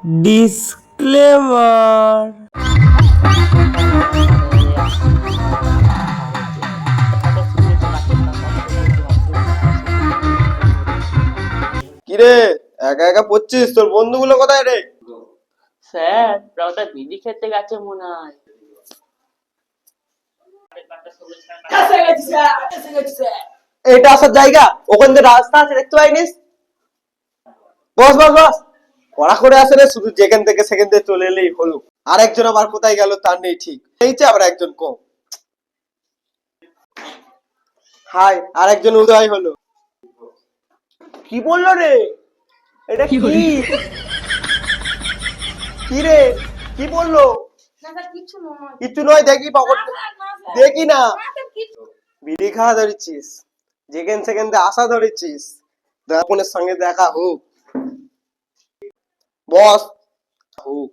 Disclaimer. কিরে একা একা পড়ছিস? তোর বন্ধুগুলো কোথায় রে? স্যার ওটা বিড়ি খেতে গেছে মনে হয়। এটা আসার জায়গা? ওখান থেকে রাস্তা আছে, দেখতে পাইনিস? বস বস বস, পড়া করে আসে রে, শুধু যেখান থেকে সেখান থেকে চলে এলেই হলো। আর একজন আবার কোথায় গেল তার নেই ঠিক, এইছে আবার একজন কম। হাই, আর একজন উদয় হলো। কি বললো রে? এটা কি? কি রে, কি বললো? কিছু নয়, দেখি পকেট, দেখি না। বিড়ি খাওয়া ধরেছিস, যেখান সেখান থেকে আসা ধরেছিস, দর্পণের সঙ্গে দেখা হোক বস, হোক।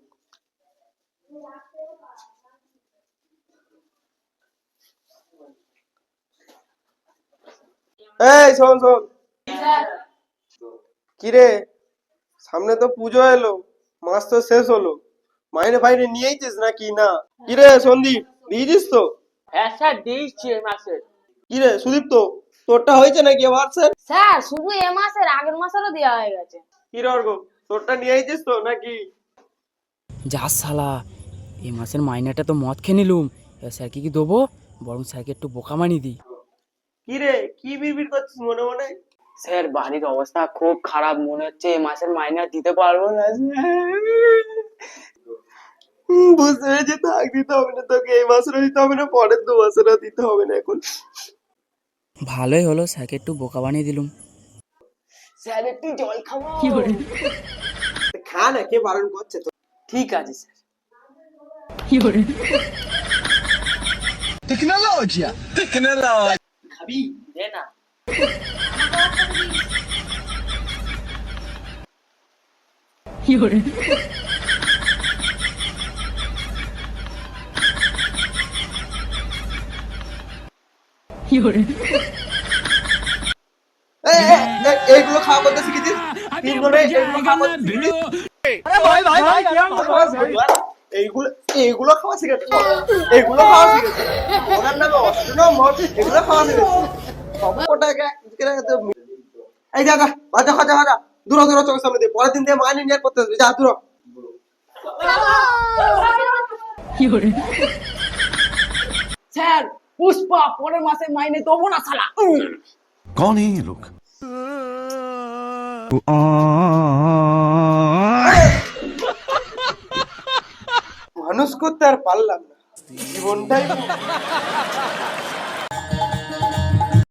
এই শোন শোন, কিরে সামনে তো পুজো এলো, মাস তো শেষ হলো, মাইনে ফাইনে নিয়েছিস নাকি না? কিরে সন্দীপ, দিয়েছিস তো? হ্যাঁ স্যার দিয়েছি এই মাসে। কিরে সুদীপ, তো তোরটা হয়েছে নাকি এবার? স্যার শুধু এ মাসের, আগের মাসেরও দেওয়া হয়ে গেছে। কি রর্গ, তোরটা নিয়েছিস তো নাকি? যা শালা, এই মাসের মাইনেটা তো মদ খেয়ে নিলুম। এবার স্যারকে কি দেবো? বরং স্যারকে একটু বোকা মানি দিই। কিরে কি বিড়বিড় করছিস মনে মনে? স্যার বাড়ির অবস্থা খুব খারাপ, মনে হচ্ছে এই মাসের মাইনে দিতে পারবো না। বুঝতে পেরেছি, থাক, দিতে হবে না তোকে, এই মাসেরও দিতে হবে না, পরের 2 মাসেরও দিতে হবে না এখন। ভালোই হলো, স্যারকে একটু বোকা বানিয়ে দিলুম। স্যার একটু জল খাবো। খা না, কে বারণ করছে তো? ঠিক আছে স্যার। খাবি দে না। এইগুলো খাওয়া করতে শিখেছিস? 3 ধরে এইগুলো খাওয়া করতে শিখেছিস? এইগুলো এইগুলো খাওয়া শিখেছিস? এইগুলো খাওয়া শিখেছিস? ওনার নামে অষ্টম মঠ, এগুলো খাওয়া শিখেছিস? সবকটাকে এই যা যা, বাজা খাজা খাজা, দূর দূর চোখের সামনে দিয়ে, পরের দিন দিয়ে মাইনে নিয়ে করতে আসবি, যা দূর। স্যার পুষ্পা পরের মাসে মাইনে দেবো না শালা। कौन है ये लोग? মানুষ করতে আর পারলাম না, জীবনটাই